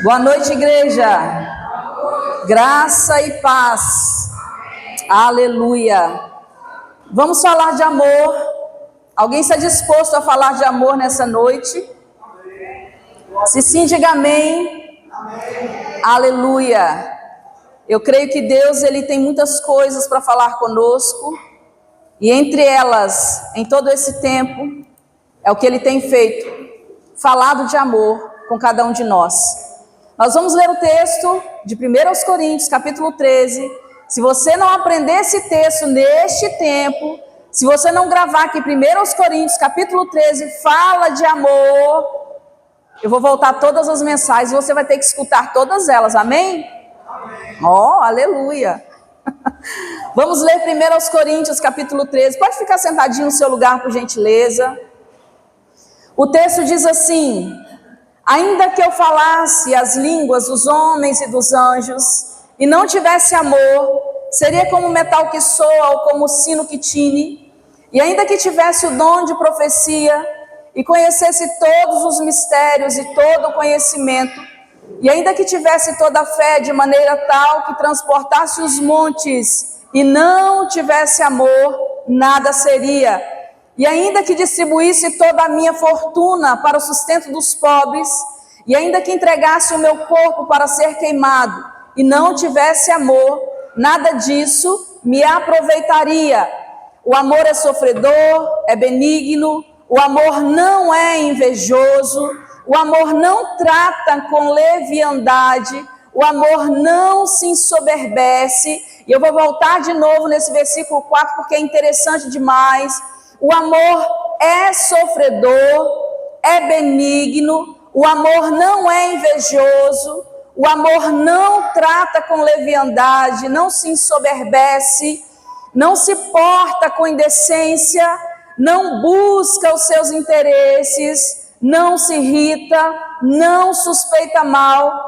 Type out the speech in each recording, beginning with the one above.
Boa noite, igreja. Graça e paz. Aleluia. Vamos falar de amor. Alguém está disposto a falar de amor nessa noite? Se sim, diga amém. Aleluia. Eu creio que Deus, Ele tem muitas coisas para falar conosco. E entre elas, em todo esse tempo, é o que Ele tem feito. Falado de amor com cada um de nós. Nós vamos ler o texto de 1 Coríntios, capítulo 13. Se você não aprender esse texto neste tempo, se você não gravar aqui 1 Coríntios, capítulo 13, fala de amor, eu vou voltar todas as mensagens e você vai ter que escutar todas elas, amém? Amém. Oh, aleluia. Vamos ler 1 Coríntios, capítulo 13. Pode ficar sentadinho no seu lugar, por gentileza. O texto diz assim: ainda que eu falasse as línguas dos homens e dos anjos, e não tivesse amor, seria como metal que soa ou como sino que tine. E ainda que tivesse o dom de profecia, e conhecesse todos os mistérios e todo o conhecimento, e ainda que tivesse toda a fé de maneira tal que transportasse os montes, e não tivesse amor, nada seria. E ainda que distribuísse toda a minha fortuna para o sustento dos pobres, e ainda que entregasse o meu corpo para ser queimado, e não tivesse amor, nada disso me aproveitaria. O amor é sofredor, é benigno, o amor não é invejoso, o amor não trata com leviandade, o amor não se ensoberbece. E eu vou voltar de novo nesse versículo 4, porque é interessante demais. O amor é sofredor, é benigno, o amor não é invejoso, o amor não trata com leviandade, não se ensoberbece, não se porta com indecência, não busca os seus interesses, não se irrita, não suspeita mal,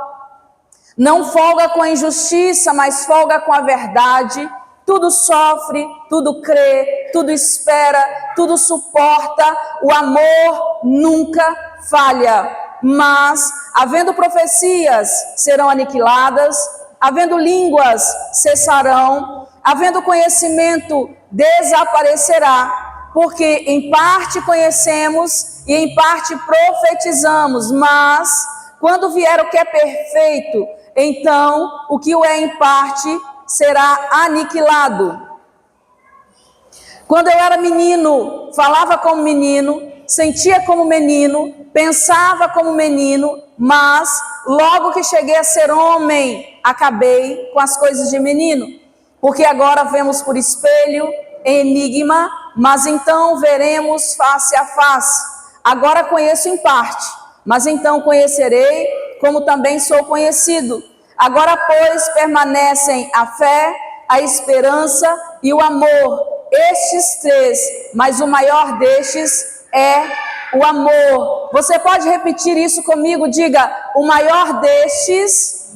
não folga com a injustiça, mas folga com a verdade. Tudo sofre, tudo crê, tudo espera, tudo suporta. O amor nunca falha. Mas, havendo profecias, serão aniquiladas, havendo línguas, cessarão, havendo conhecimento, desaparecerá, porque em parte conhecemos e em parte profetizamos, mas quando vier o que é perfeito, então o que o é em parte será aniquilado. Quando eu era menino, falava como menino, sentia como menino, pensava como menino, mas logo que cheguei a ser homem, acabei com as coisas de menino. Porque agora vemos por espelho, enigma, mas então veremos face a face. Agora conheço em parte, mas então conhecerei como também sou conhecido. Agora, pois, permanecem a fé, a esperança e o amor. Estes três, mas o maior destes é o amor. Você pode repetir isso comigo? Diga: o maior destes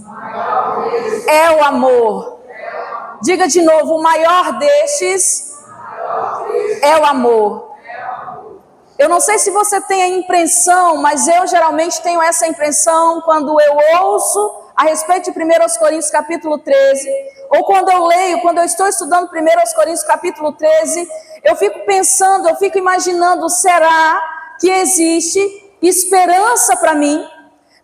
é o amor. Diga de novo: o maior destes é o amor. Eu não sei se você tem a impressão, mas eu geralmente tenho essa impressão quando eu ouço a respeito de 1 Coríntios capítulo 13, ou quando eu leio, quando eu estou estudando 1 Coríntios capítulo 13, eu fico pensando, eu fico imaginando, será que existe esperança para mim?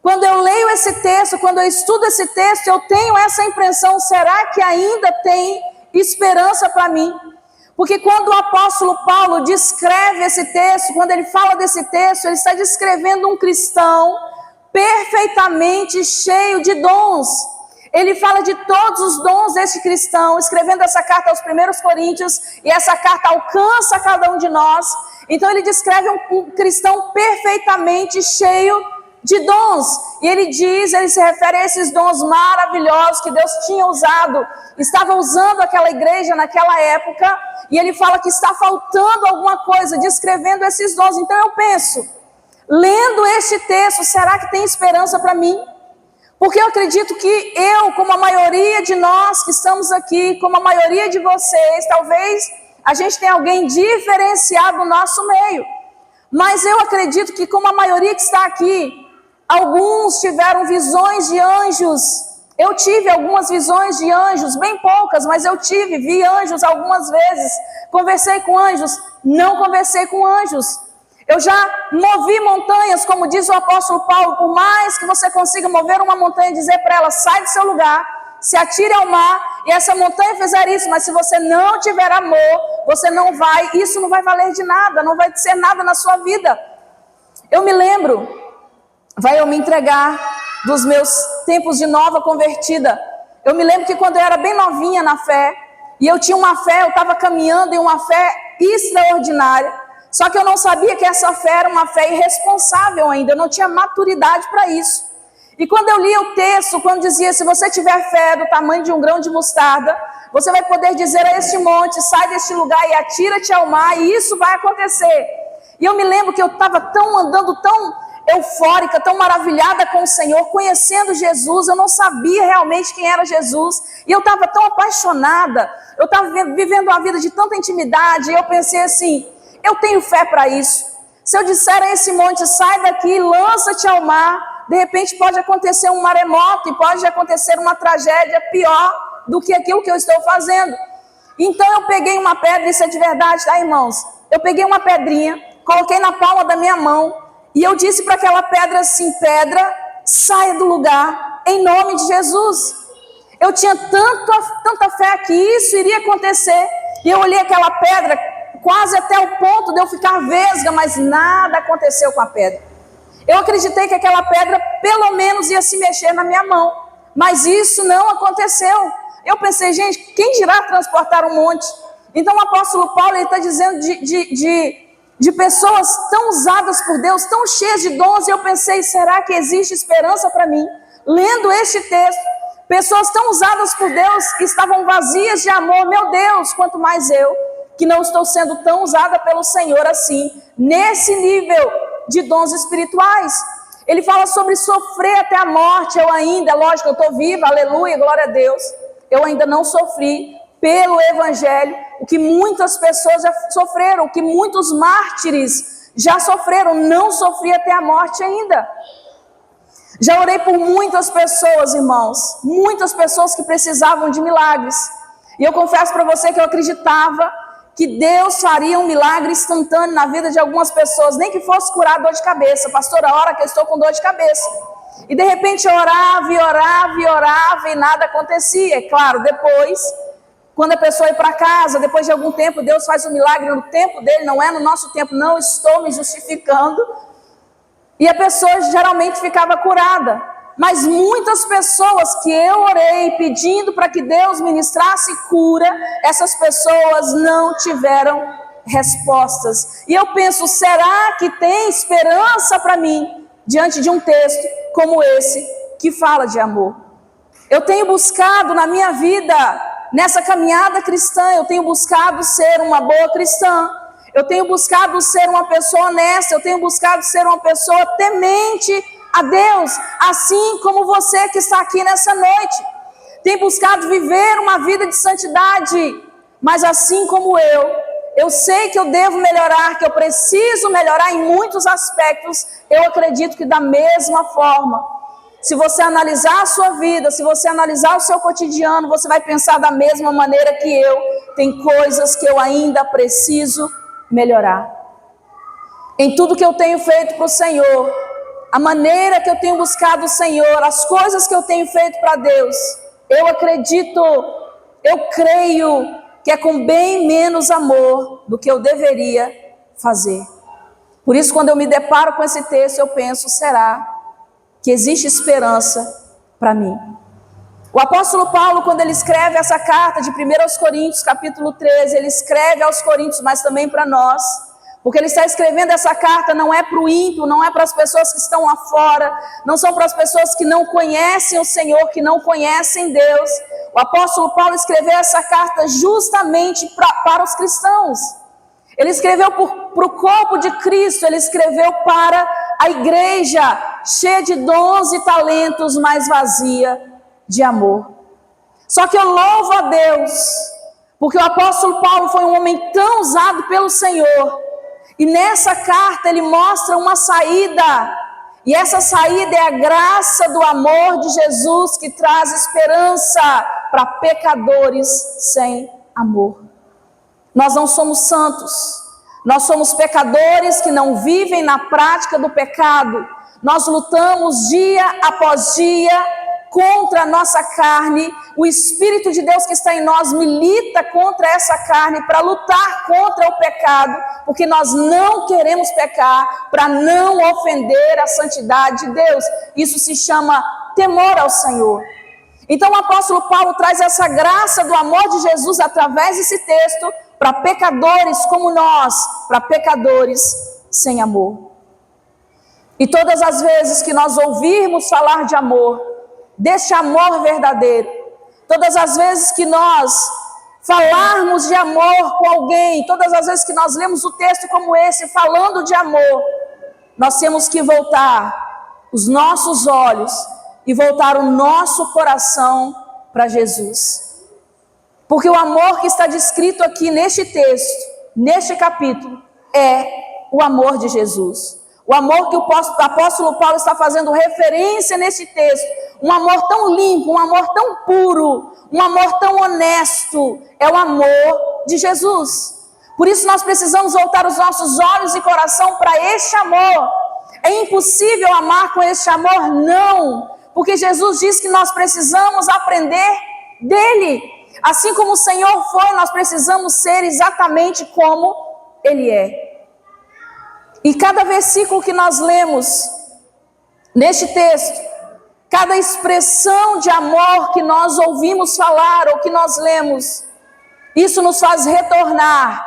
Quando eu leio esse texto, quando eu estudo esse texto, eu tenho essa impressão, será que ainda tem esperança para mim? Porque quando o apóstolo Paulo descreve esse texto, quando ele fala desse texto, ele está descrevendo um cristão perfeitamente cheio de dons. Ele fala de todos os dons desse cristão, escrevendo essa carta aos 1 Coríntios, e essa carta alcança cada um de nós. Então ele descreve um cristão perfeitamente cheio de dons, e ele se refere a esses dons maravilhosos que Deus tinha usado, estava usando aquela igreja naquela época, e ele fala que está faltando alguma coisa, descrevendo esses dons. Então eu penso, lendo este texto, será que tem esperança para mim? Porque eu acredito que eu, como a maioria de nós que estamos aqui, como a maioria de vocês, talvez a gente tenha alguém diferenciado no nosso meio, mas eu acredito que como a maioria que está aqui, Alguns tiveram visões de anjos. Eu tive algumas visões de anjos, bem poucas, mas eu vi anjos algumas vezes. Conversei com anjos, não conversei com anjos. Eu já movi montanhas, como diz o apóstolo Paulo, por mais que você consiga mover uma montanha e dizer para ela, sai do seu lugar, se atire ao mar, e essa montanha fizer isso, mas se você não tiver amor, você não vai, isso não vai valer de nada, não vai ser nada na sua vida. Eu me lembro, vai eu me entregar dos meus tempos de nova convertida. Eu me lembro que quando eu era bem novinha na fé, e eu tinha uma fé, eu estava caminhando em uma fé extraordinária, só que eu não sabia que essa fé era uma fé irresponsável ainda, eu não tinha maturidade para isso. E quando eu li o texto, quando dizia, se você tiver fé do tamanho de um grão de mostarda, você vai poder dizer a este monte, sai deste lugar e atira-te ao mar, e isso vai acontecer. E eu me lembro que eu estava andando tão eufórica, tão maravilhada com o Senhor, conhecendo Jesus, eu não sabia realmente quem era Jesus, e eu estava tão apaixonada, eu estava vivendo uma vida de tanta intimidade, e eu pensei assim, eu tenho fé para isso. Se eu disser a esse monte, sai daqui, lança-te ao mar, de repente pode acontecer um maremoto, e pode acontecer uma tragédia pior do que aquilo que eu estou fazendo. Então eu peguei uma pedra, isso é de verdade, tá, irmãos? Eu peguei uma pedrinha, coloquei na palma da minha mão, e eu disse para aquela pedra assim, pedra, saia do lugar, em nome de Jesus. Eu tinha tanta fé que isso iria acontecer, e eu olhei aquela pedra, quase até o ponto de eu ficar vesga, mas nada aconteceu com a pedra. Eu acreditei que aquela pedra pelo menos ia se mexer na minha mão, mas isso não aconteceu. Eu pensei, gente, quem dirá transportar um monte? Então o apóstolo Paulo está dizendo de pessoas tão usadas por Deus, tão cheias de dons, e eu pensei, será que existe esperança para mim? Lendo este texto, pessoas tão usadas por Deus, que estavam vazias de amor, meu Deus, quanto mais eu, que não estou sendo tão usada pelo Senhor assim, nesse nível de dons espirituais. Ele fala sobre sofrer até a morte. Eu ainda, lógico, eu estou viva, aleluia, glória a Deus, eu ainda não sofri pelo Evangelho o que muitas pessoas já sofreram, o que muitos mártires já sofreram, não sofri até a morte ainda. Já orei por muitas pessoas, irmãos, muitas pessoas que precisavam de milagres, e eu confesso para você que eu acreditava que Deus faria um milagre instantâneo na vida de algumas pessoas, nem que fosse curar dor de cabeça. Pastora, hora que eu estou com dor de cabeça. E de repente eu orava e nada acontecia. É claro, depois, quando a pessoa ia para casa, depois de algum tempo, Deus faz um milagre no tempo dele, não é no nosso tempo, não estou me justificando. E a pessoa geralmente ficava curada. Mas muitas pessoas que eu orei pedindo para que Deus ministrasse cura, essas pessoas não tiveram respostas. E eu penso, será que tem esperança para mim diante de um texto como esse que fala de amor? Eu tenho buscado na minha vida, nessa caminhada cristã, eu tenho buscado ser uma boa cristã. Eu tenho buscado ser uma pessoa honesta, eu tenho buscado ser uma pessoa temente a Deus, assim como você que está aqui nessa noite, tem buscado viver uma vida de santidade, mas assim como eu sei que eu devo melhorar, que eu preciso melhorar em muitos aspectos. Eu acredito que da mesma forma, se você analisar a sua vida, se você analisar o seu cotidiano, você vai pensar da mesma maneira que eu, tem coisas que eu ainda preciso melhorar. Em tudo que eu tenho feito para o Senhor, a maneira que eu tenho buscado o Senhor, as coisas que eu tenho feito para Deus, eu acredito, eu creio que é com bem menos amor do que eu deveria fazer. Por isso, quando eu me deparo com esse texto, eu penso, será que existe esperança para mim? O apóstolo Paulo, quando ele escreve essa carta de 1 Coríntios, capítulo 13, ele escreve aos Coríntios, mas também para nós, porque ele está escrevendo essa carta não é para o ímpio, não é para as pessoas que estão lá fora, não são para as pessoas que não conhecem o Senhor, que não conhecem Deus. O apóstolo Paulo escreveu essa carta justamente para os cristãos. Ele escreveu para o corpo de Cristo, ele escreveu para a igreja cheia de dons e talentos, mas vazia de amor. Só que eu louvo a Deus, porque o apóstolo Paulo foi um homem tão usado pelo Senhor, e nessa carta ele mostra uma saída, E essa saída é a graça do amor de Jesus que traz esperança para pecadores sem amor. Nós não somos santos, nós somos pecadores que não vivem na prática do pecado. Nós lutamos dia após dia contra a nossa carne. O Espírito de Deus que está em nós milita contra essa carne para lutar contra o pecado, porque nós não queremos pecar, para não ofender a santidade de Deus. Isso se chama temor ao Senhor. Então o apóstolo Paulo traz essa graça do amor de Jesus através desse texto para pecadores como nós, para pecadores sem amor. E todas as vezes que nós ouvirmos falar de amor, deste amor verdadeiro, todas as vezes que nós falarmos de amor com alguém, todas as vezes que nós lemos o texto como esse, falando de amor, nós temos que voltar os nossos olhos e voltar o nosso coração para Jesus. Porque o amor que está descrito aqui neste texto, neste capítulo, é o amor de Jesus. O amor que o apóstolo Paulo está fazendo referência neste texto, um amor tão limpo, um amor tão puro, um amor tão honesto, é o amor de Jesus. Por isso nós precisamos voltar os nossos olhos e coração para este amor. É impossível amar com este amor? Não, porque Jesus diz que nós precisamos aprender dele. Assim como o Senhor foi, nós precisamos ser exatamente como ele é. E cada versículo que nós lemos neste texto, cada expressão de amor que nós ouvimos falar ou que nós lemos, isso nos faz retornar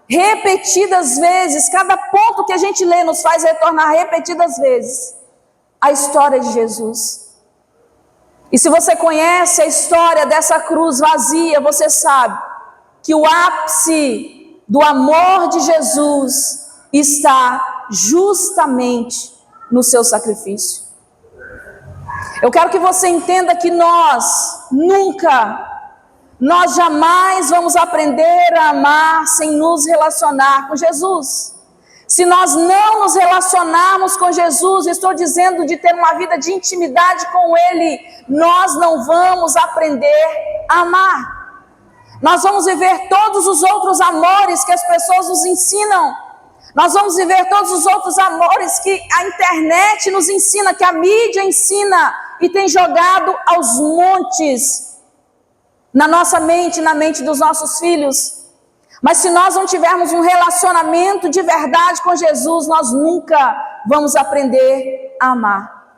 repetidas vezes. Cada ponto que a gente lê nos faz retornar repetidas vezes a história de Jesus. E se você conhece a história dessa cruz vazia, você sabe que o ápice do amor de Jesus está justamente no seu sacrifício. Eu quero que você entenda que nós jamais vamos aprender a amar sem nos relacionar com Jesus. Se nós não nos relacionarmos com Jesus, estou dizendo de ter uma vida de intimidade com Ele, nós não vamos aprender a amar. Nós vamos viver todos os outros amores que as pessoas nos ensinam. Nós vamos viver todos os outros amores que a internet nos ensina, que a mídia ensina e tem jogado aos montes na nossa mente, na mente dos nossos filhos. Mas se nós não tivermos um relacionamento de verdade com Jesus, nós nunca vamos aprender a amar.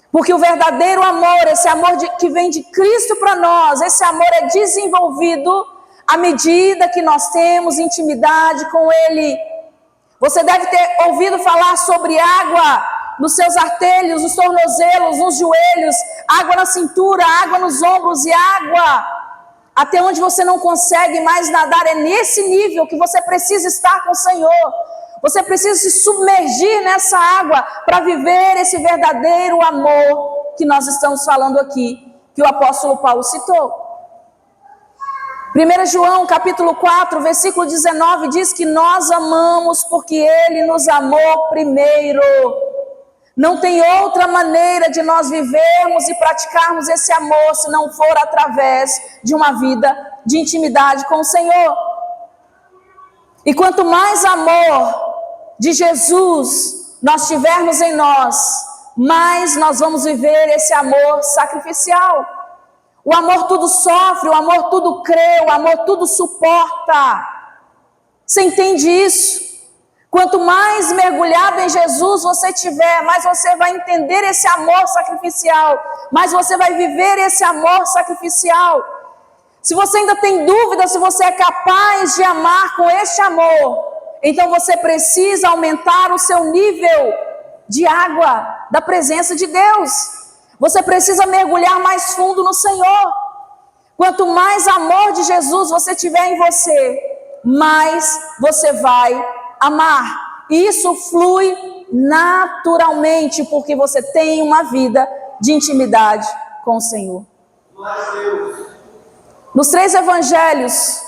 Porque o verdadeiro amor, esse amor que vem de Cristo para nós, esse amor é desenvolvido à medida que nós temos intimidade com Ele. Você deve ter ouvido falar sobre água nos seus artelhos, nos tornozelos, nos joelhos, água na cintura, água nos ombros e água até onde você não consegue mais nadar. É nesse nível que você precisa estar com o Senhor. Você precisa se submergir nessa água para viver esse verdadeiro amor que nós estamos falando aqui, que o apóstolo Paulo citou. 1 João capítulo 4, versículo 19 diz que nós amamos porque Ele nos amou primeiro. Não tem outra maneira de nós vivermos e praticarmos esse amor se não for através de uma vida de intimidade com o Senhor. E quanto mais amor de Jesus nós tivermos em nós, mais nós vamos viver esse amor sacrificial. O amor tudo sofre, o amor tudo crê, o amor tudo suporta. Você entende isso? Quanto mais mergulhado em Jesus você tiver, mais você vai entender esse amor sacrificial, mais você vai viver esse amor sacrificial. Se você ainda tem dúvida se você é capaz de amar com este amor, então você precisa aumentar o seu nível de água da presença de Deus. Você precisa mergulhar mais fundo no Senhor. Quanto mais amor de Jesus você tiver em você, mais você vai amar. E isso flui naturalmente, porque você tem uma vida de intimidade com o Senhor. Nos 3 evangelhos,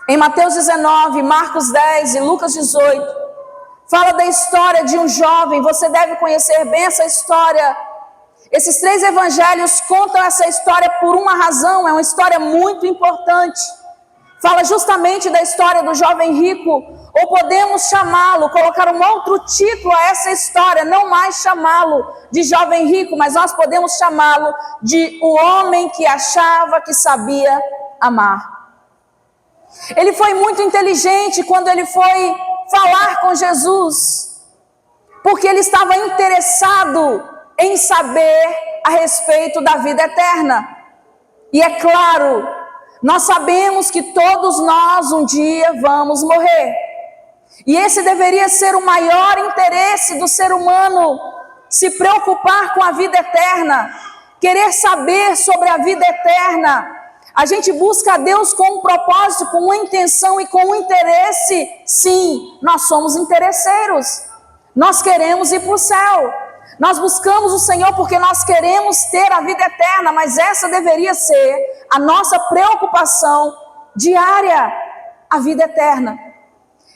em Mateus 19, Marcos 10 e Lucas 18, Fala da história de um jovem, você deve conhecer bem essa história. Esses 3 evangelhos contam essa história por uma razão, é uma história muito importante. Fala justamente da história do jovem rico, ou podemos chamá-lo, colocar um outro título a essa história, não mais chamá-lo de jovem rico, mas nós podemos chamá-lo de o homem que achava que sabia amar. Ele foi muito inteligente quando ele foi falar com Jesus, porque ele estava interessado em saber a respeito da vida eterna. E é claro, nós sabemos que todos nós um dia vamos morrer. E esse deveria ser o maior interesse do ser humano, se preocupar com a vida eterna, querer saber sobre a vida eterna. A gente busca a Deus com um propósito, com uma intenção e com um interesse. Sim, nós somos interesseiros. Nós queremos ir para o céu. Nós buscamos o Senhor porque nós queremos ter a vida eterna, mas essa deveria ser a nossa preocupação diária, a vida eterna.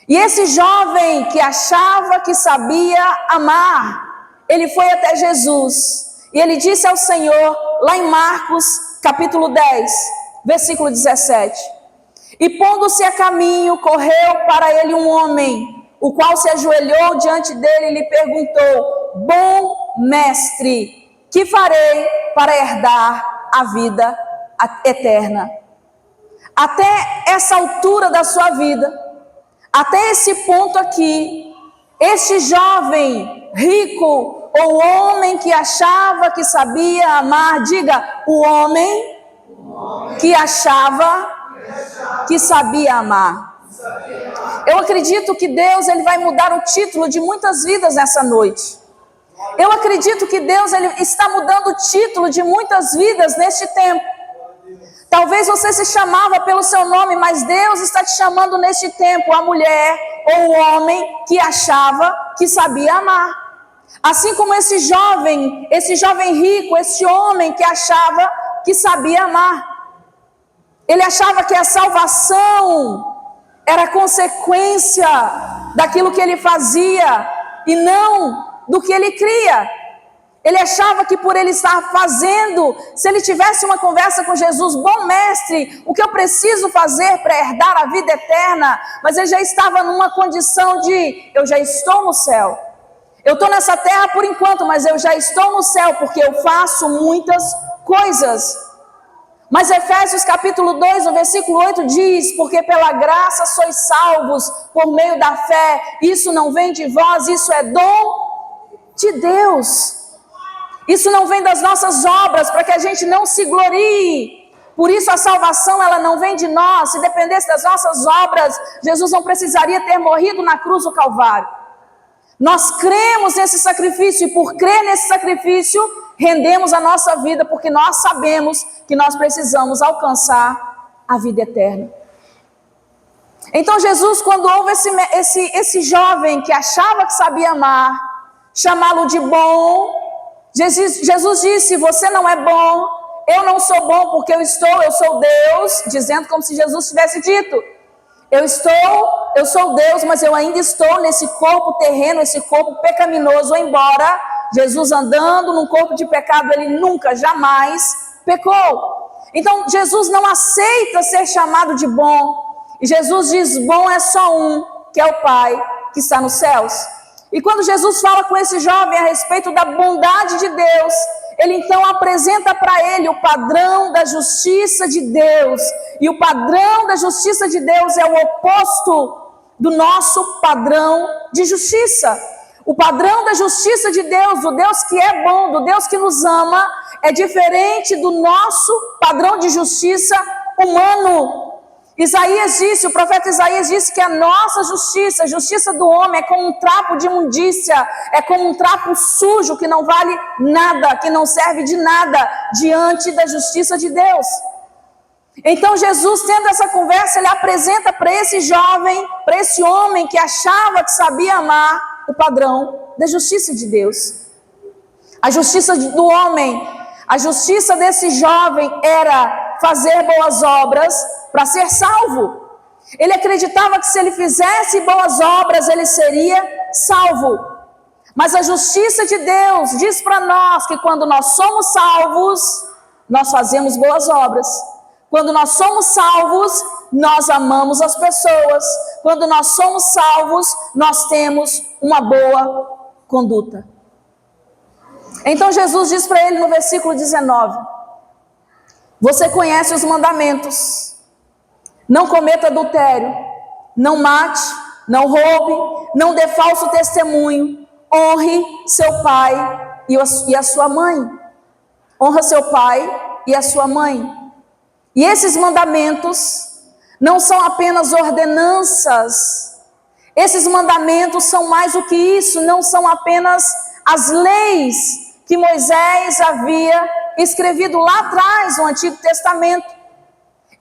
E esse jovem que achava que sabia amar, ele foi até Jesus e ele disse ao Senhor, lá em Marcos capítulo 10, versículo 17: e pondo-se a caminho, correu para ele um homem, o qual se ajoelhou diante dele e lhe perguntou: bom mestre, que farei para herdar a vida eterna? Até essa altura da sua vida, até esse ponto aqui, este jovem rico, ou homem que achava que sabia amar, diga, o homem que achava que sabia amar. Eu acredito que Deus ele vai mudar o título de muitas vidas nessa noite. Eu acredito que Deus ele está mudando o título de muitas vidas neste tempo. Talvez você se chamava pelo seu nome, mas Deus está te chamando neste tempo, a mulher ou o homem que achava que sabia amar. Assim como esse jovem rico, esse homem que achava que sabia amar. Ele achava que a salvação era consequência daquilo que ele fazia e não do que ele cria. Ele achava que por ele estar fazendo, se ele tivesse uma conversa com Jesus, bom mestre, o que eu preciso fazer para herdar a vida eterna? Mas ele já estava numa condição de, eu já estou no céu. Eu estou nessa terra por enquanto, mas eu já estou no céu, porque eu faço muitas coisas. Mas Efésios capítulo 2, no versículo 8 diz, porque pela graça sois salvos por meio da fé, isso não vem de vós, isso é dom de Deus. Isso não vem das nossas obras, para que a gente não se glorie. Por isso a salvação ela não vem de nós. Se dependesse das nossas obras, Jesus não precisaria ter morrido na cruz do Calvário. Nós cremos nesse sacrifício e por crer nesse sacrifício, rendemos a nossa vida, porque nós sabemos que nós precisamos alcançar a vida eterna. Então Jesus, quando houve esse jovem que achava que sabia amar, chamá-lo de bom, Jesus disse, você não é bom, eu não sou bom porque eu sou Deus, dizendo como se Jesus tivesse dito, eu sou Deus, mas eu ainda estou nesse corpo terreno, esse corpo pecaminoso, embora Jesus andando num corpo de pecado, ele nunca, jamais pecou. Então Jesus não aceita ser chamado de bom, e Jesus diz, bom é só um, que é o Pai que está nos céus. E quando Jesus fala com esse jovem a respeito da bondade de Deus, ele então apresenta para ele o padrão da justiça de Deus. E o padrão da justiça de Deus é o oposto do nosso padrão de justiça. O padrão da justiça de Deus, do Deus que é bom, do Deus que nos ama, é diferente do nosso padrão de justiça humano. O profeta Isaías disse que a nossa justiça, a justiça do homem é como um trapo de imundícia, é como um trapo sujo que não vale nada, que não serve de nada diante da justiça de Deus. Então Jesus, tendo essa conversa, ele apresenta para esse jovem, para esse homem que achava que sabia amar, o padrão da justiça de Deus. A justiça do homem, a justiça desse jovem era fazer boas obras para ser salvo. Ele acreditava que se ele fizesse boas obras, ele seria salvo. Mas a justiça de Deus diz para nós que quando nós somos salvos, nós fazemos boas obras. Quando nós somos salvos, nós amamos as pessoas. Quando nós somos salvos, nós temos uma boa conduta. Então Jesus diz para ele no versículo 19: você conhece os mandamentos: não cometa adultério, não mate, não roube, não dê falso testemunho, honre seu pai e a sua mãe. Honra seu pai e a sua mãe. E esses mandamentos não são apenas ordenanças. Esses mandamentos são mais do que isso, não são apenas as leis que Moisés havia escrevido lá atrás no Antigo Testamento.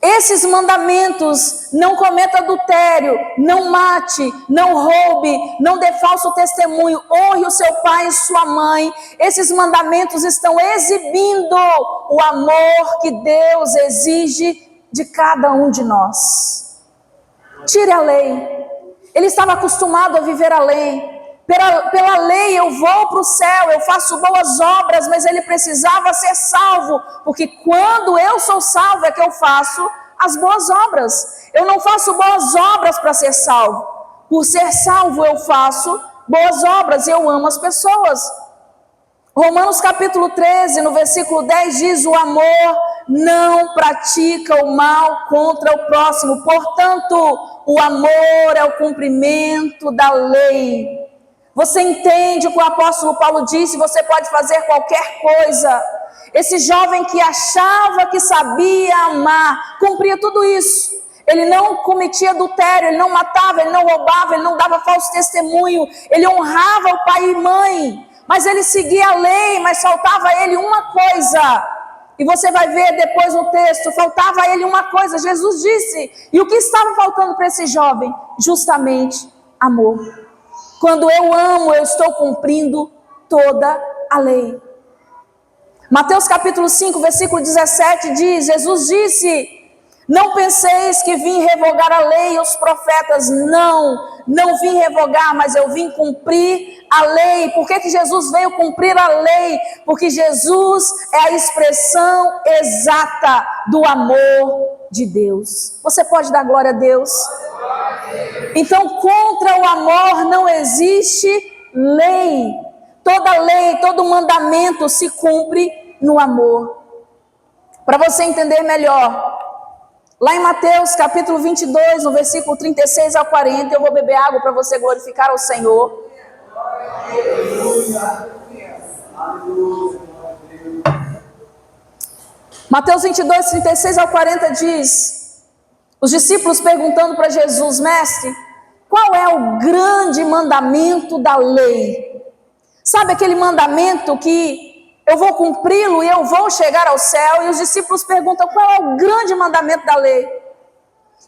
Esses mandamentos: não cometa adultério, não mate, não roube, não dê falso testemunho, honre o seu pai e sua mãe. Esses mandamentos estão exibindo o amor que Deus exige de cada um de nós. Tire a lei. Ele estava acostumado a viver a lei. Pela lei eu vou para o céu, eu faço boas obras, mas ele precisava ser salvo, porque quando eu sou salvo é que eu faço as boas obras. Eu não faço boas obras para ser salvo. Por ser salvo eu faço boas obras, eu amo as pessoas. Romanos capítulo 13, no versículo 10 diz: o amor não pratica o mal contra o próximo. Portanto, o amor é o cumprimento da lei. Você entende o que o apóstolo Paulo disse? Você pode fazer qualquer coisa. Esse jovem que achava que sabia amar, cumpria tudo isso. Ele não cometia adultério, ele não matava, ele não roubava, ele não dava falso testemunho, ele honrava o pai e mãe, mas ele seguia a lei, mas faltava a ele uma coisa. E você vai ver depois no texto, faltava a ele uma coisa. Jesus disse, e o que estava faltando para esse jovem? Justamente amor. Quando eu amo, eu estou cumprindo toda a lei. Mateus capítulo 5, versículo 17 diz: Jesus disse: não penseis que vim revogar a lei e os profetas. Não vim revogar, mas eu vim cumprir a lei. Por que Jesus veio cumprir a lei? Porque Jesus é a expressão exata do amor de Deus. Você pode dar glória a Deus? Então, contra o amor não existe lei. Toda lei, todo mandamento se cumpre no amor. Para você entender melhor, lá em Mateus capítulo 22, no versículo 36 ao 40, eu vou beber água para você glorificar ao Senhor. Mateus 22, 36 ao 40 diz: os discípulos perguntando para Jesus: mestre, qual é o grande mandamento da lei? Sabe aquele mandamento que eu vou cumpri-lo e eu vou chegar ao céu? E os discípulos perguntam: qual é o grande mandamento da lei?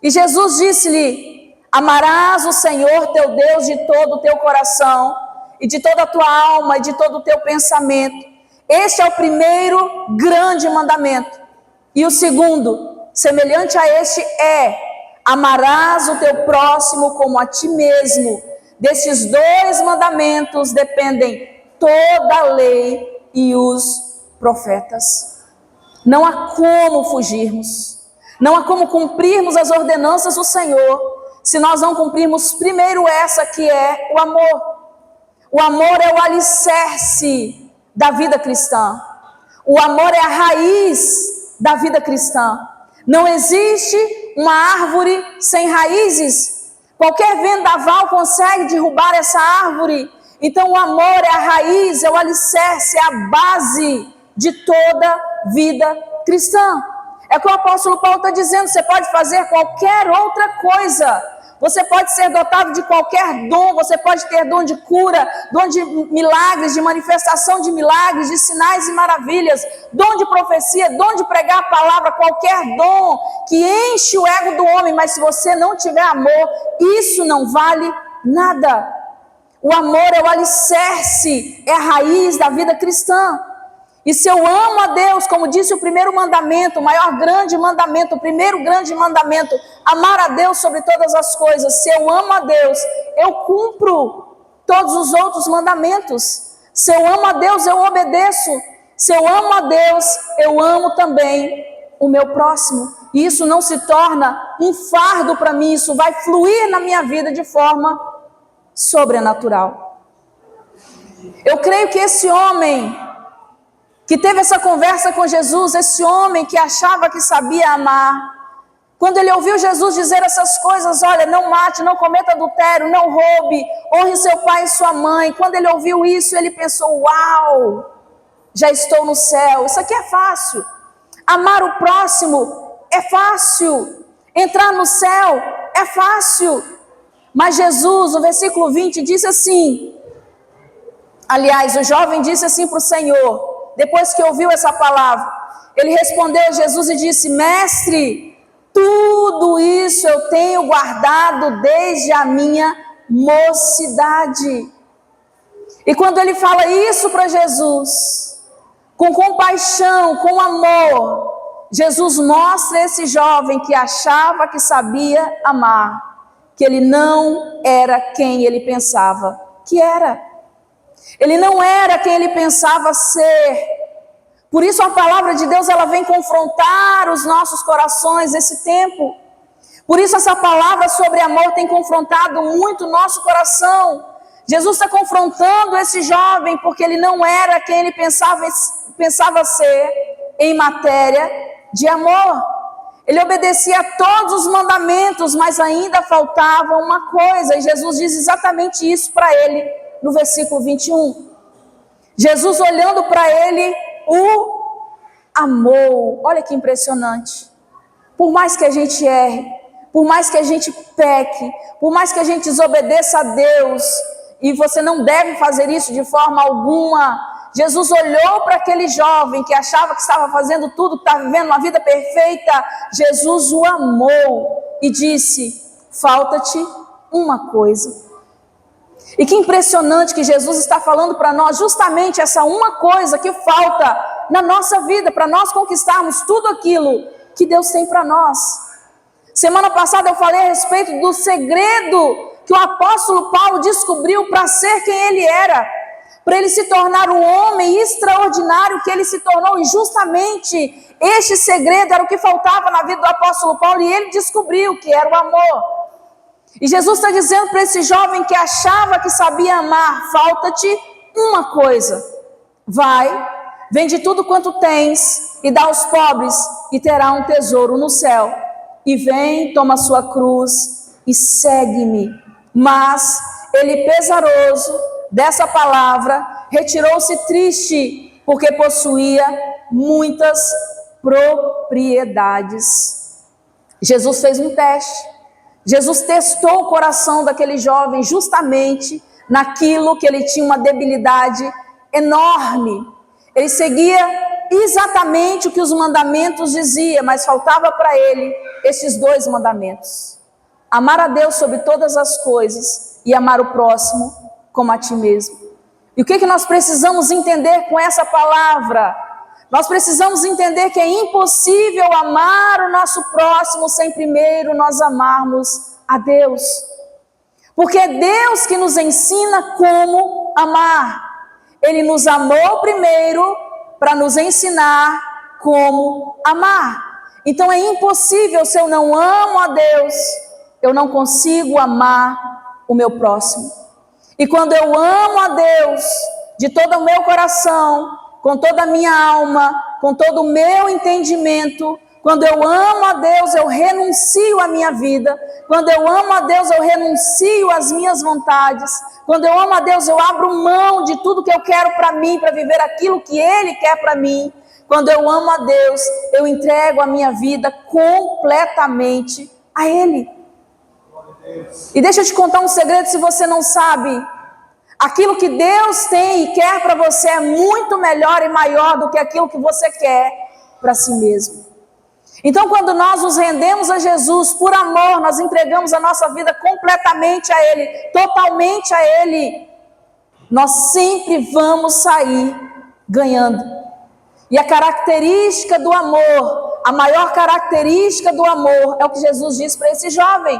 E Jesus disse-lhe: amarás o Senhor teu Deus de todo o teu coração, e de toda a tua alma, e de todo o teu pensamento. Este é o primeiro grande mandamento. E o segundo, semelhante a este, é: amarás o teu próximo como a ti mesmo. Destes dois mandamentos dependem toda a lei e os profetas. Não há como fugirmos, não há como cumprirmos as ordenanças do Senhor se nós não cumprirmos primeiro essa, que é o amor. O amor é o alicerce da vida cristã. O amor é a raiz da vida cristã. Não existe uma árvore sem raízes. Qualquer vendaval consegue derrubar essa árvore. Então o amor é a raiz, é o alicerce, é a base de toda vida cristã. É o que o apóstolo Paulo está dizendo: você pode fazer qualquer outra coisa. Você pode ser dotado de qualquer dom, você pode ter dom de cura, dom de milagres, de manifestação de milagres, de sinais e maravilhas, dom de profecia, dom de pregar a palavra, qualquer dom que enche o ego do homem, mas se você não tiver amor, isso não vale nada. O amor é o alicerce, é a raiz da vida cristã. E se eu amo a Deus, como disse o primeiro mandamento, o maior grande mandamento, o primeiro grande mandamento, amar a Deus sobre todas as coisas. Se eu amo a Deus, eu cumpro todos os outros mandamentos. Se eu amo a Deus, eu obedeço. Se eu amo a Deus, eu amo também o meu próximo. E isso não se torna um fardo para mim, isso vai fluir na minha vida de forma sobrenatural. Eu creio que esse homem que teve essa conversa com Jesus, esse homem que achava que sabia amar, quando ele ouviu Jesus dizer essas coisas, olha, não mate, não cometa adultério, não roube, honre seu pai e sua mãe. Quando ele ouviu isso, ele pensou, uau, já estou no céu, isso aqui é fácil. Amar o próximo é fácil. Entrar no céu é fácil. Mas Jesus, no versículo 20, disse assim, aliás, o jovem disse assim para o Senhor, depois que ouviu essa palavra, ele respondeu a Jesus e disse, mestre, tudo isso eu tenho guardado desde a minha mocidade. E quando ele fala isso para Jesus, com compaixão, com amor, Jesus mostra esse jovem que achava que sabia amar, que ele não era quem ele pensava que era. Ele não era quem ele pensava ser. Por isso a palavra de Deus, ela vem confrontar os nossos corações nesse tempo. Por isso essa palavra sobre amor tem confrontado muito o nosso coração. Jesus está confrontando esse jovem porque ele não era quem ele pensava ser em matéria de amor. Ele obedecia a todos os mandamentos, mas ainda faltava uma coisa. E Jesus diz exatamente isso para ele no versículo 21. Jesus olhando para ele, o amou. Olha que impressionante. Por mais que a gente erre, por mais que a gente peque, por mais que a gente desobedeça a Deus, e você não deve fazer isso de forma alguma, Jesus olhou para aquele jovem que achava que estava fazendo tudo, que estava vivendo uma vida perfeita. Jesus o amou e disse, falta-te uma coisa. E que impressionante que Jesus está falando para nós justamente essa uma coisa que falta na nossa vida, para nós conquistarmos tudo aquilo que Deus tem para nós. Semana passada eu falei a respeito do segredo que o apóstolo Paulo descobriu para ser quem ele era, para ele se tornar o homem extraordinário que ele se tornou, e justamente este segredo era o que faltava na vida do apóstolo Paulo, e ele descobriu que era o amor. E Jesus está dizendo para esse jovem que achava que sabia amar, falta-te uma coisa, vai, vende tudo quanto tens e dá aos pobres e terá um tesouro no céu, e vem, toma a sua cruz e segue-me. Mas ele, pesaroso dessa palavra, retirou-se triste, porque possuía muitas propriedades. Jesus fez um teste. Jesus testou o coração daquele jovem justamente naquilo que ele tinha uma debilidade enorme. Ele seguia exatamente o que os mandamentos diziam, mas faltava para ele esses dois mandamentos: amar a Deus sobre todas as coisas e amar o próximo como a ti mesmo. E o que nós precisamos entender com essa palavra? Nós precisamos entender que é impossível amar o nosso próximo sem primeiro nós amarmos a Deus. Porque é Deus que nos ensina como amar. Ele nos amou primeiro para nos ensinar como amar. Então é impossível, se eu não amo a Deus, eu não consigo amar o meu próximo. E quando eu amo a Deus de todo o meu coração, com toda a minha alma, com todo o meu entendimento, quando eu amo a Deus, eu renuncio à minha vida. Quando eu amo a Deus, eu renuncio às minhas vontades. Quando eu amo a Deus, eu abro mão de tudo que eu quero para mim, para viver aquilo que Ele quer para mim. Quando eu amo a Deus, eu entrego a minha vida completamente a Ele. E deixa eu te contar um segredo, se você não sabe. Aquilo que Deus tem e quer para você é muito melhor e maior do que aquilo que você quer para si mesmo. Então, quando nós nos rendemos a Jesus por amor, nós entregamos a nossa vida completamente a Ele, totalmente a Ele, nós sempre vamos sair ganhando. E a característica do amor, a maior característica do amor, é o que Jesus diz para esse jovem: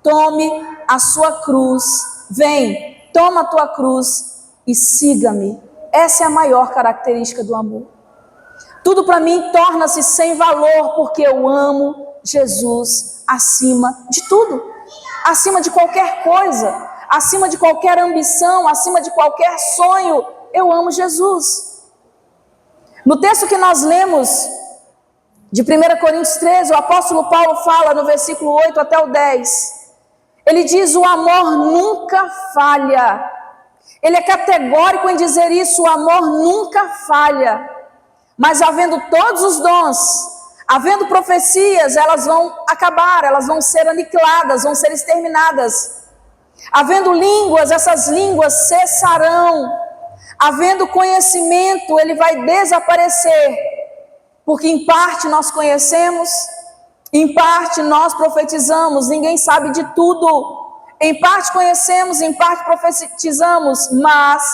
tome a sua cruz, vem. toma a tua cruz e siga-me. Essa é a maior característica do amor. Tudo para mim torna-se sem valor porque eu amo Jesus acima de tudo, acima de qualquer coisa, acima de qualquer ambição, acima de qualquer sonho. Eu amo Jesus. No texto que nós lemos de 1 Coríntios 13, o apóstolo Paulo fala no versículo 8 até o 10. Ele diz: o amor nunca falha. Ele é categórico em dizer isso: o amor nunca falha. Mas havendo todos os dons, havendo profecias, elas vão acabar, elas vão ser aniquiladas, vão ser exterminadas. Havendo línguas, essas línguas cessarão. Havendo conhecimento, ele vai desaparecer. Porque em parte nós conhecemos, em parte nós profetizamos, ninguém sabe de tudo. Em parte conhecemos, em parte profetizamos, mas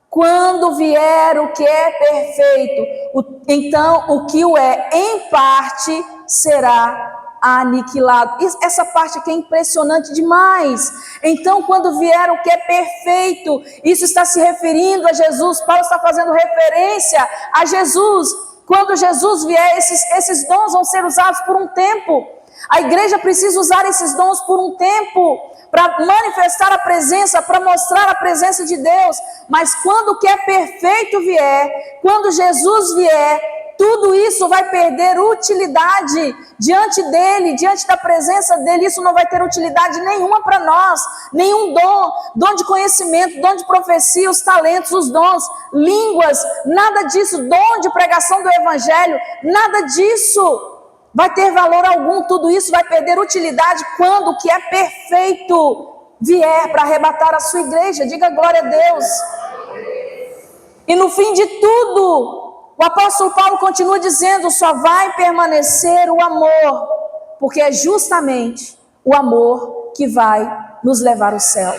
quando vier o que é perfeito, então o que o é em parte será aniquilado. Essa parte aqui é impressionante demais. Então, quando vier o que é perfeito, isso está se referindo a Jesus. Paulo está fazendo referência a Jesus. Quando Jesus vier, esses dons vão ser usados por um tempo. A igreja precisa usar esses dons por um tempo, para manifestar a presença, para mostrar a presença de Deus. Mas quando o que é perfeito vier, quando Jesus vier, tudo isso vai perder utilidade diante dele, diante da presença dele. Isso não vai ter utilidade nenhuma para nós, nenhum dom de conhecimento, dom de profecia, os talentos, os dons, línguas, nada disso, dom de pregação do evangelho, nada disso vai ter valor algum. Tudo isso vai perder utilidade quando o que é perfeito vier para arrebatar a sua igreja. Diga glória a Deus. E no fim de tudo, o apóstolo Paulo continua dizendo: só vai permanecer o amor, porque é justamente o amor que vai nos levar ao céu.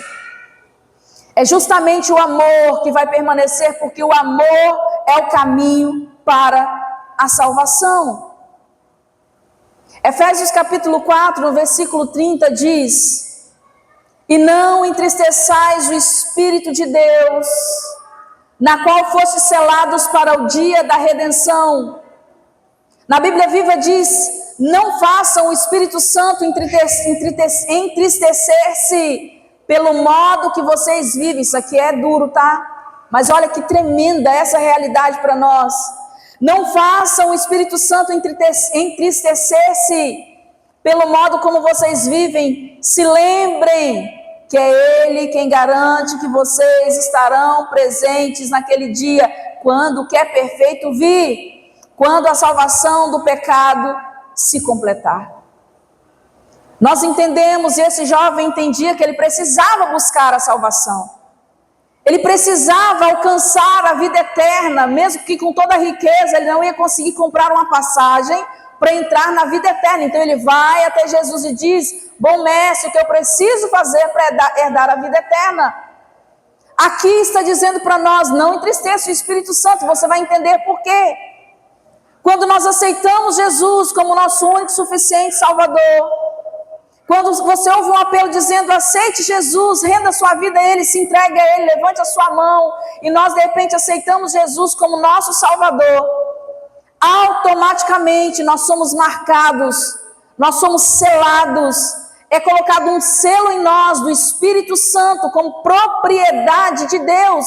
É justamente o amor que vai permanecer, porque o amor é o caminho para a salvação. Efésios capítulo 4, no versículo 30 diz: e não entristeçais o Espírito de Deus, na qual fostes selados para o dia da redenção. Na Bíblia Viva diz: não façam o Espírito Santo entristecer-se pelo modo que vocês vivem. Isso aqui é duro, tá? Mas olha que tremenda essa realidade para nós. Não façam o Espírito Santo entristecer-se pelo modo como vocês vivem. Se lembrem que é Ele quem garante que vocês estarão presentes naquele dia, quando o que é perfeito vir, quando a salvação do pecado se completar. Nós entendemos, e esse jovem entendia, que ele precisava buscar a salvação. Ele precisava alcançar a vida eterna, mesmo que com toda a riqueza ele não ia conseguir comprar uma passagem para entrar na vida eterna. Então ele vai até Jesus e diz: bom mestre, o que eu preciso fazer para herdar a vida eterna? Aqui está dizendo para nós: não entristeça o Espírito Santo. Você vai entender por quê. Quando nós aceitamos Jesus como nosso único e suficiente Salvador, quando você ouve um apelo dizendo: aceite Jesus, renda sua vida a Ele, se entregue a Ele, levante a sua mão, e nós de repente aceitamos Jesus como nosso Salvador, automaticamente nós somos marcados, nós somos selados, é colocado um selo em nós do Espírito Santo como propriedade de Deus.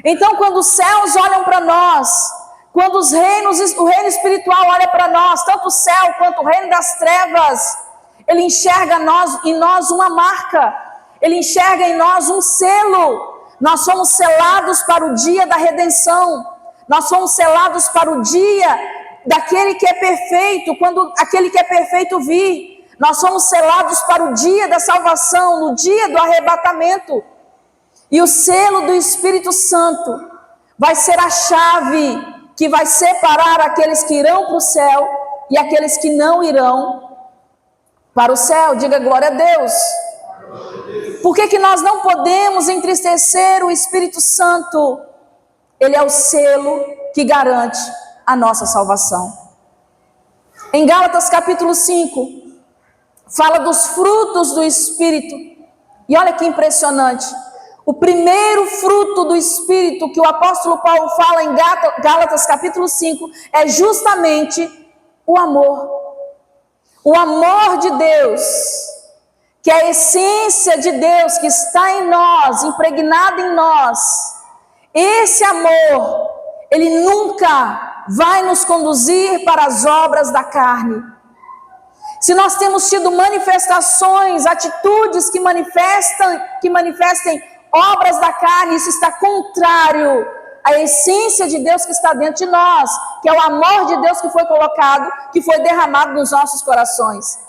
Então, quando os céus olham para nós, quando o reino espiritual olha para nós, tanto o céu quanto o reino das trevas, ele enxerga em nós uma marca, ele enxerga em nós um selo. Nós somos selados para o dia da redenção, nós somos selados para o dia daquele que é perfeito, quando aquele que é perfeito vir. Nós somos selados para o dia da salvação, no dia do arrebatamento. E o selo do Espírito Santo vai ser a chave que vai separar aqueles que irão para o céu e aqueles que não irão para o céu. Diga glória a Deus. Por que nós não podemos entristecer o Espírito Santo? Ele é o selo que garante a nossa salvação. Em Gálatas capítulo 5, fala dos frutos do Espírito. E olha que impressionante. O primeiro fruto do Espírito que o apóstolo Paulo fala em Gálatas capítulo 5 é justamente o amor. O amor de Deus, que é a essência de Deus que está em nós, impregnada em nós. Esse amor, ele nunca vai nos conduzir para as obras da carne. Se nós temos tido manifestações, atitudes que manifestem obras da carne, isso está contrário à essência de Deus que está dentro de nós, que é o amor de Deus que foi colocado, que foi derramado nos nossos corações.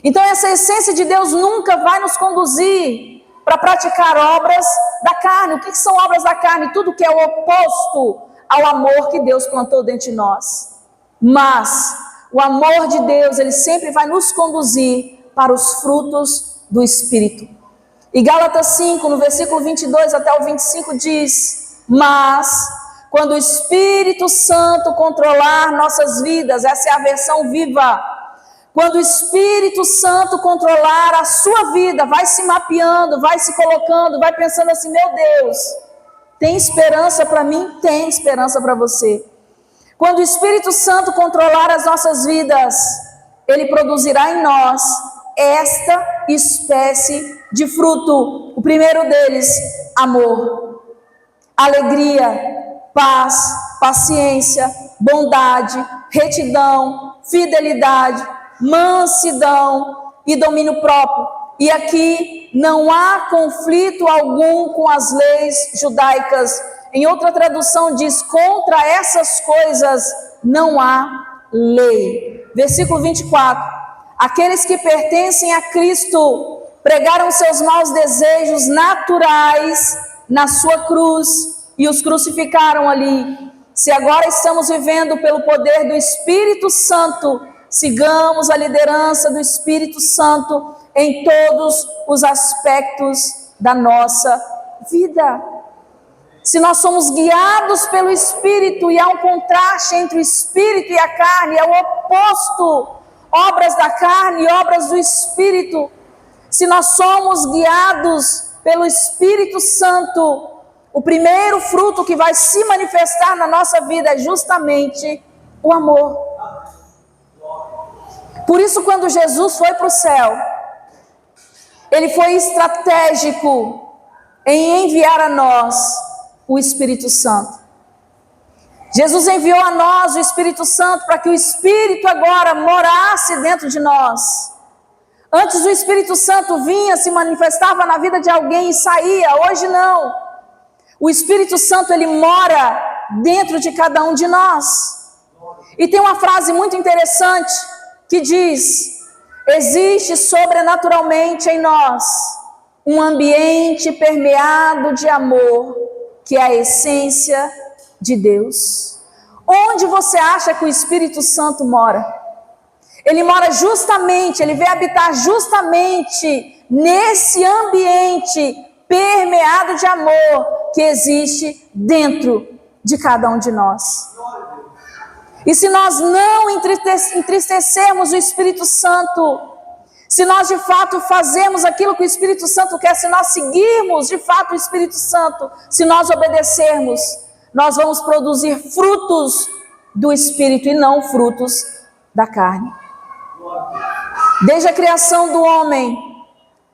Então essa essência de Deus nunca vai nos conduzir para praticar obras da carne. O que são obras da carne? Tudo que é o oposto ao amor que Deus plantou dentro de nós. Mas o amor de Deus, ele sempre vai nos conduzir para os frutos do Espírito. E Gálatas 5, no versículo 22 até o 25 diz: mas quando o Espírito Santo controlar nossas vidas, essa é a versão viva, quando o Espírito Santo controlar a sua vida, vai se mapeando, vai se colocando, vai pensando assim: meu Deus, tem esperança para mim? Tem esperança para você. Quando o Espírito Santo controlar as nossas vidas, ele produzirá em nós esta espécie de fruto. O primeiro deles, amor, alegria, paz, paciência, bondade, retidão, fidelidade, mansidão e domínio próprio. E aqui não há conflito algum com as leis judaicas. Em outra tradução diz: contra essas coisas não há lei. Versículo 24. Aqueles que pertencem a Cristo pregaram seus maus desejos naturais na sua cruz e os crucificaram ali. Se agora estamos vivendo pelo poder do Espírito Santo, sigamos a liderança do Espírito Santo em todos os aspectos da nossa vida. Se nós somos guiados pelo Espírito e há um contraste entre o Espírito e a carne, é o oposto. Obras da carne e obras do Espírito. Se nós somos guiados pelo Espírito Santo, o primeiro fruto que vai se manifestar na nossa vida é justamente o amor. Por isso, quando Jesus foi para o céu, ele foi estratégico em enviar a nós o Espírito Santo. Jesus enviou a nós o Espírito Santo para que o Espírito agora morasse dentro de nós. Antes o Espírito Santo vinha, se manifestava na vida de alguém e saía. Hoje não. O Espírito Santo, ele mora dentro de cada um de nós. E tem uma frase muito interessante que diz: existe sobrenaturalmente em nós um ambiente permeado de amor, que é a essência de Deus. Onde você acha que o Espírito Santo mora? Ele mora justamente, ele veio habitar justamente nesse ambiente permeado de amor que existe dentro de cada um de nós. E se nós não entristecermos o Espírito Santo, se nós de fato fazemos aquilo que o Espírito Santo quer, se nós seguirmos de fato o Espírito Santo, se nós obedecermos, nós vamos produzir frutos do Espírito e não frutos da carne. Desde a criação do homem,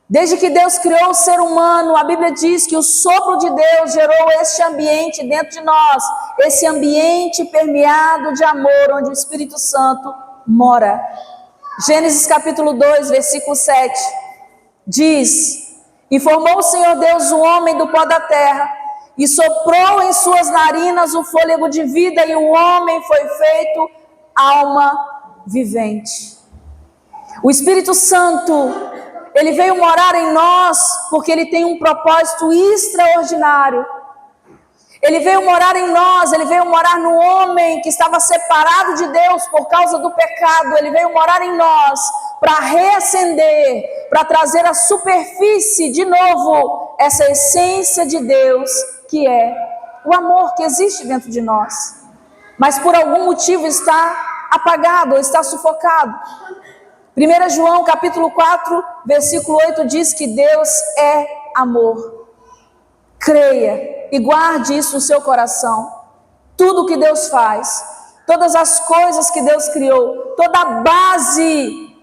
desde que Deus criou o ser humano, a Bíblia diz que o sopro de Deus gerou este ambiente dentro de nós, esse ambiente permeado de amor, onde o Espírito Santo mora. Gênesis capítulo 2, versículo 7, diz: e formou o Senhor Deus o homem do pó da terra, e soprou em suas narinas o fôlego de vida, e o homem foi feito alma vivente. O Espírito Santo, ele veio morar em nós porque ele tem um propósito extraordinário. Ele veio morar em nós, ele veio morar no homem que estava separado de Deus por causa do pecado. Ele veio morar em nós para reacender, para trazer à superfície de novo essa essência de Deus, que é o amor que existe dentro de nós, mas por algum motivo está apagado ou está sufocado. 1 João capítulo 4, versículo 8 diz que Deus é amor. Creia e guarde isso no seu coração. Tudo que Deus faz, todas as coisas que Deus criou, toda a base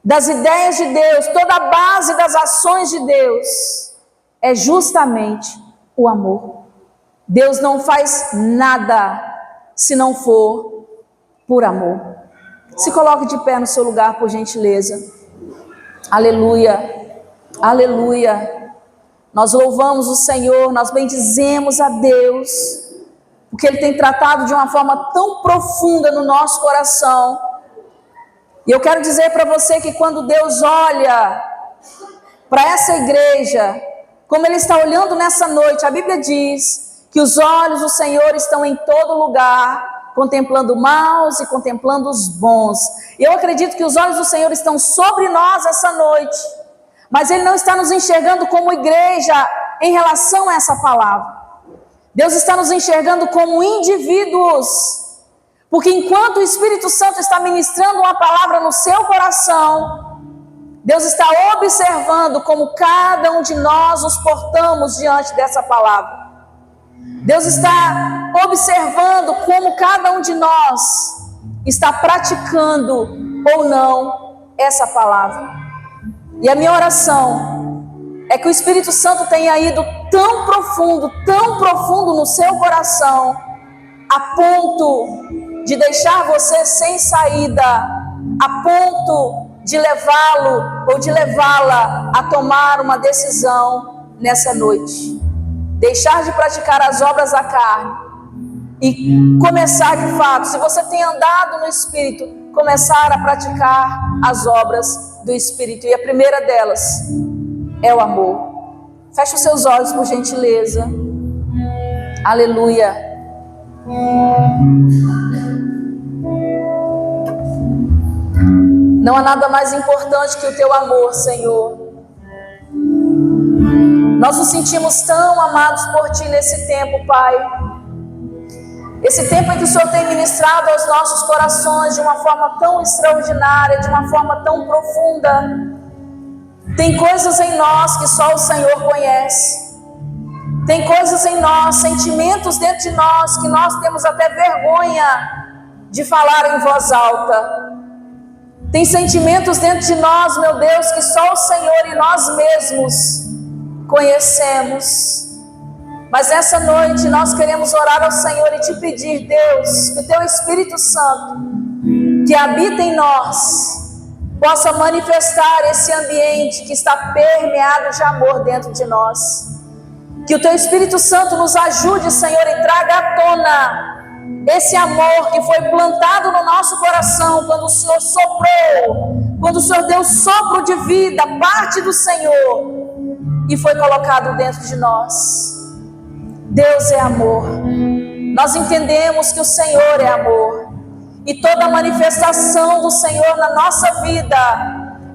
das ideias de Deus, toda a base das ações de Deus é justamente o amor. Deus não faz nada se não for por amor. Se coloque de pé no seu lugar, por gentileza. Aleluia, aleluia. Nós louvamos o Senhor, nós bendizemos a Deus, porque Ele tem tratado de uma forma tão profunda no nosso coração. E eu quero dizer para você que quando Deus olha para essa igreja, como Ele está olhando nessa noite, a Bíblia diz que os olhos do Senhor estão em todo lugar, contemplando maus e contemplando os bons. E eu acredito que os olhos do Senhor estão sobre nós essa noite, mas Ele não está nos enxergando como igreja em relação a essa palavra. Deus está nos enxergando como indivíduos, porque enquanto o Espírito Santo está ministrando uma palavra no seu coração, Deus está observando como cada um de nós nos portamos diante dessa palavra. Deus está observando como cada um de nós está praticando ou não essa palavra. E a minha oração é que o Espírito Santo tenha ido tão profundo no seu coração, a ponto de deixar você sem saída, a ponto de levá-lo ou de levá-la a tomar uma decisão nessa noite. Deixar de praticar as obras da carne e começar de fato, se você tem andado no Espírito, começar a praticar as obras do Espírito. E a primeira delas é o amor. Feche os seus olhos, por gentileza. Aleluia. Não há nada mais importante que o teu amor, Senhor. Nós nos sentimos tão amados por Ti nesse tempo, Pai. Esse tempo em que o Senhor tem ministrado aos nossos corações de uma forma tão extraordinária, de uma forma tão profunda. Tem coisas em nós que só o Senhor conhece. Tem coisas em nós, sentimentos dentro de nós, que nós temos até vergonha de falar em voz alta. Tem sentimentos dentro de nós, meu Deus, que só o Senhor e nós mesmos conhecemos. Mas nessa noite nós queremos orar ao Senhor e te pedir, Deus, que o Teu Espírito Santo, que habita em nós, possa manifestar esse ambiente que está permeado de amor dentro de nós. Que o Teu Espírito Santo nos ajude, Senhor, e traga à tona esse amor que foi plantado no nosso coração quando o Senhor soprou, quando o Senhor deu sopro de vida, parte do Senhor, e foi colocado dentro de nós. Deus é amor. Nós entendemos que o Senhor é amor, e toda a manifestação do Senhor na nossa vida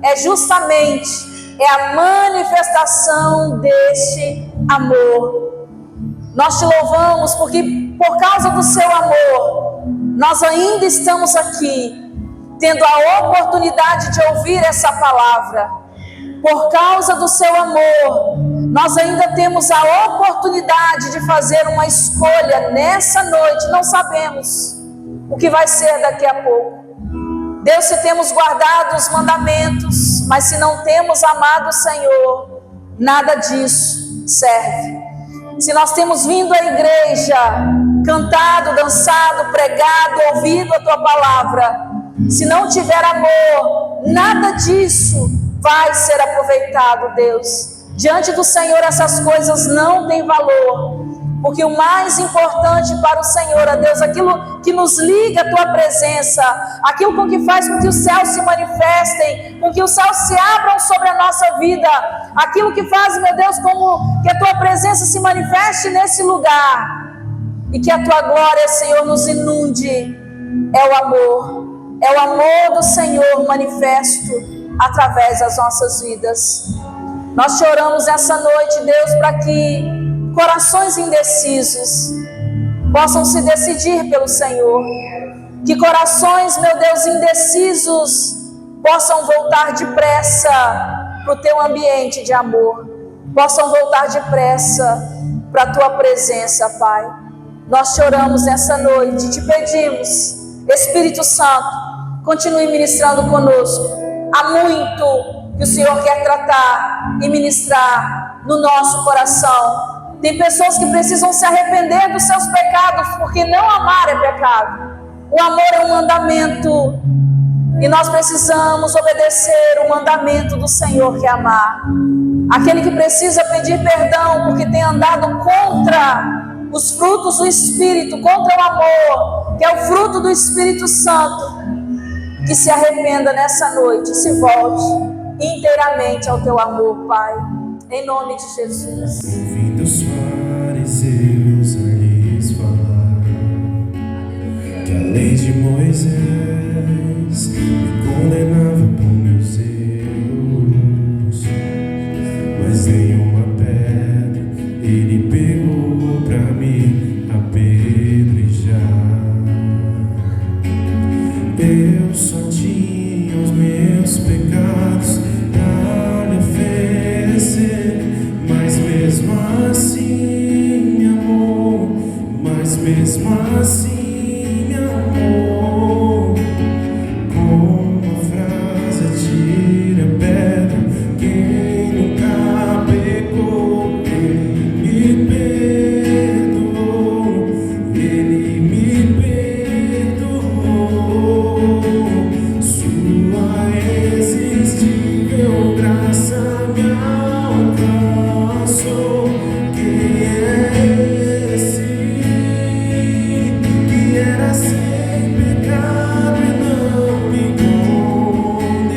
é justamente a manifestação deste amor. Nós te louvamos porque por causa do seu amor nós ainda estamos aqui tendo a oportunidade de ouvir essa palavra. Por causa do seu amor nós ainda temos a oportunidade de fazer uma escolha nessa noite. Não sabemos o que vai ser daqui a pouco. Deus, se temos guardado os mandamentos, mas se não temos amado o Senhor, nada disso serve. Se nós temos vindo à igreja, cantado, dançado, pregado, ouvido a Tua palavra, se não tiver amor, nada disso vai ser aproveitado, Deus. Diante do Senhor essas coisas não têm valor, porque o mais importante para o Senhor, ó Deus, aquilo que nos liga à Tua presença, aquilo com que faz com que os céus se manifestem, com que os céus se abram sobre a nossa vida, aquilo que faz, meu Deus, como que a Tua presença se manifeste nesse lugar, e que a Tua glória, Senhor, nos inunde, é o amor do Senhor manifesto através das nossas vidas. Nós te oramos essa noite, Deus, para que corações indecisos possam se decidir pelo Senhor. Que corações, meu Deus, indecisos possam voltar depressa para o Teu ambiente de amor. Possam voltar depressa para a tua presença, Pai. Nós te oramos nessa noite, te pedimos, Espírito Santo, continue ministrando conosco. Há muito que o Senhor quer tratar e ministrar no nosso coração. Tem pessoas que precisam se arrepender dos seus pecados, porque não amar é pecado. O amor é um mandamento, e nós precisamos obedecer o mandamento do Senhor, que é amar. Aquele que precisa pedir perdão porque tem andado contra os frutos do Espírito, contra o amor, que é o fruto do Espírito Santo, que se arrependa nessa noite e se volte inteiramente ao teu amor, Pai, em nome de Jesus. Ouvindo os fariseus a lhes falar que a lei de Moisés me condenava por meus erros, mas nenhuma pedra ele pegou pra me apedrejar. Eu só tinha os meus pecados pra lhe oferecer, mas mesmo assim me amou, mas mesmo assim me amou. Com uma frase atira pedra, quem nunca pecou, ele me perdoou, ele me perdoou. Sua irresistível graça me alcançou. Quem é esse que era sem pecado e não me condenou?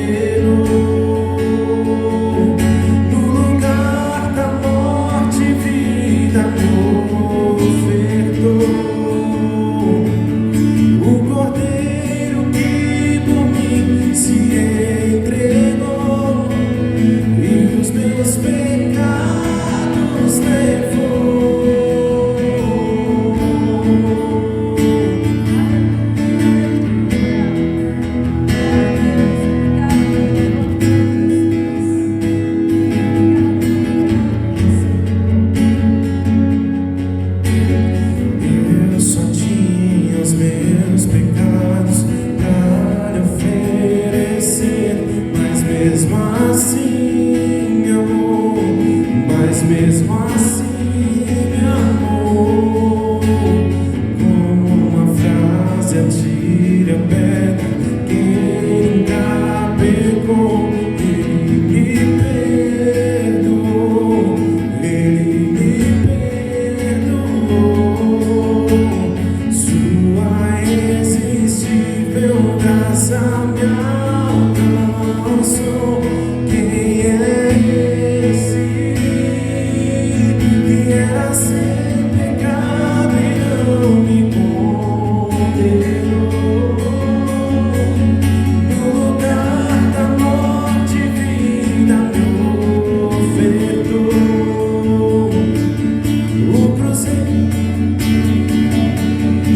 No lugar da morte, vida me ofertou. O Cordeiro que por mim se entregou e os meus pecados levou. Eu só tinha os meus pecados pra lhe oferecer, mas mesmo assim me amou, mas mesmo assim me amou. Com uma frase atira a pedra, quem nunca pecou, ele me perdoou, ele me perdoou. Sua irresistível graça me alcançou. Quem é esse que era sem pecado e não me condenou? No lugar da morte, vida me ofertou. O cruzeiro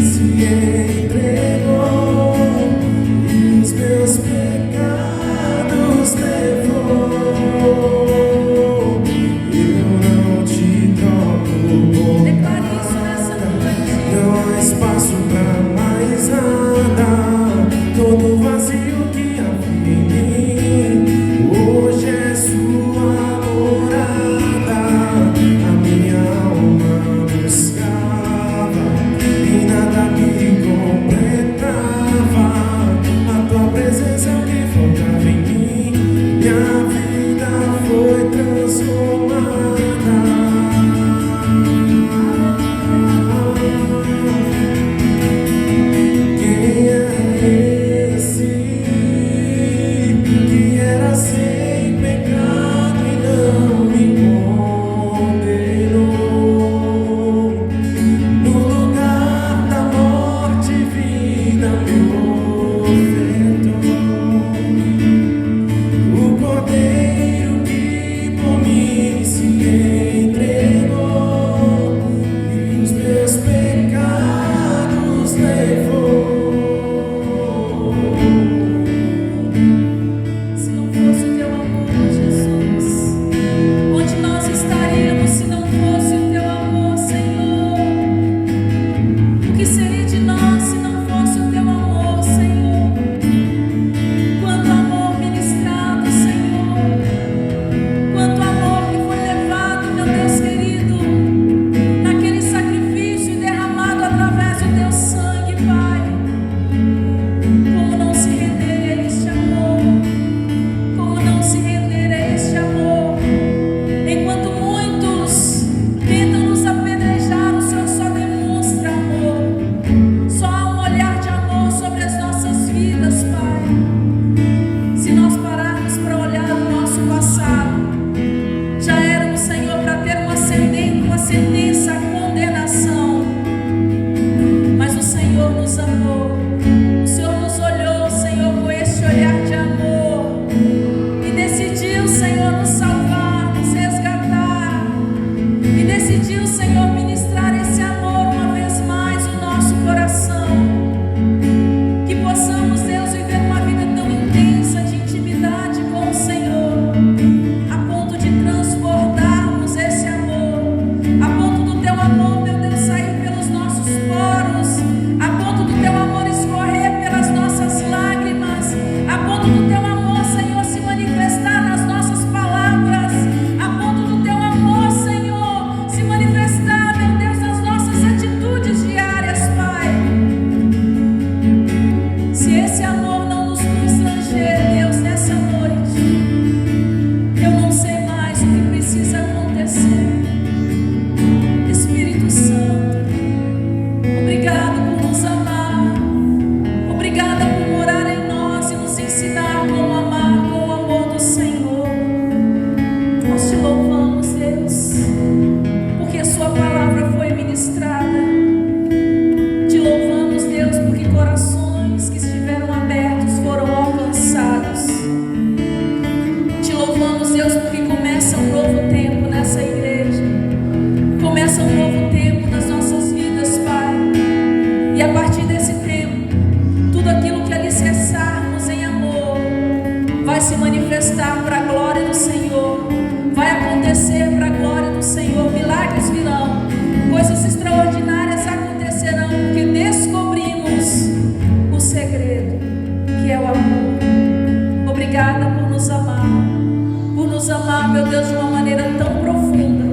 se entregou e os meus pecados levou. Eu não te troco por ministrada. Te louvamos, Deus, porque corações que estiveram abertos foram alcançados. Te louvamos, Deus, porque começa um novo tempo nessa igreja. Começa um novo tempo nas nossas vidas, Pai. E a partir desse tempo, tudo aquilo que alicerçarmos em amor vai se manifestar para a glória do Senhor. Vai acontecer para a glória do Senhor. Milagres virão, coisas extraordinárias acontecerão, porque descobrimos o segredo, que é o amor. Obrigada por nos amar, meu Deus, de uma maneira tão profunda,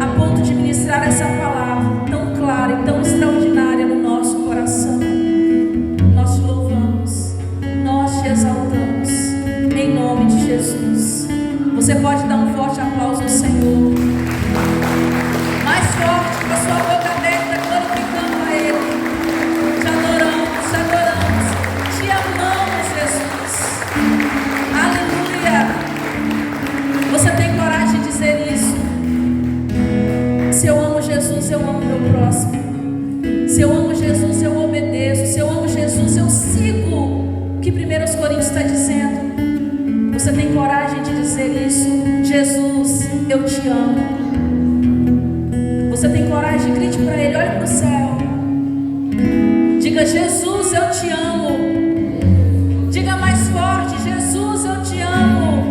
a ponto de ministrar essa palavra tão clara e tão extraordinária no nosso coração. Nós te louvamos, nós te exaltamos, em nome de Jesus. Você pode dar um forte aplauso ao Senhor, mais forte, com a sua boca aberta, glorificando a Ele. Te adoramos, te amamos, Jesus. Aleluia. Você tem coragem de dizer isso? Se eu amo Jesus, eu amo meu próximo. Se eu amo Jesus, eu obedeço. Se eu amo Jesus, eu sigo o que 1 Coríntios está dizendo. Você tem coragem de dizer isso? Jesus, eu te amo. Você tem coragem? Grite para Ele, olhe para o céu. Diga: Jesus, eu te amo. Diga mais forte: Jesus, eu te amo.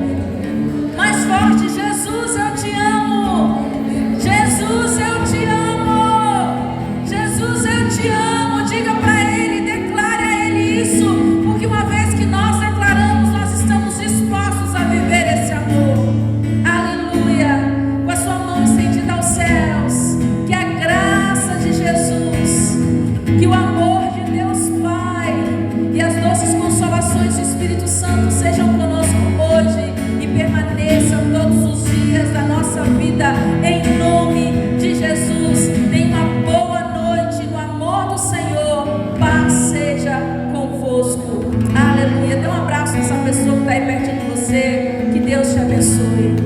Mais forte: Jesus, eu te amo. Jesus, eu te amo. Jesus, eu te amo. Diga para Ele, declare a Ele isso, porque uma vez que nós declaramos, nós estamos dispostos a viver esse amor. Aleluia. Com a sua mão estendida aos céus, que a graça de Jesus, que o amor de Deus Pai e as doces consolações do Espírito Santo sejam conosco hoje e permaneçam todos os dias da nossa vida, em nome de Jesus. Tenha uma boa noite no amor do Senhor. Paz seja convosco. Aleluia. Dê um abraço nessa pessoa que está aí perto de você. Que Deus te abençoe.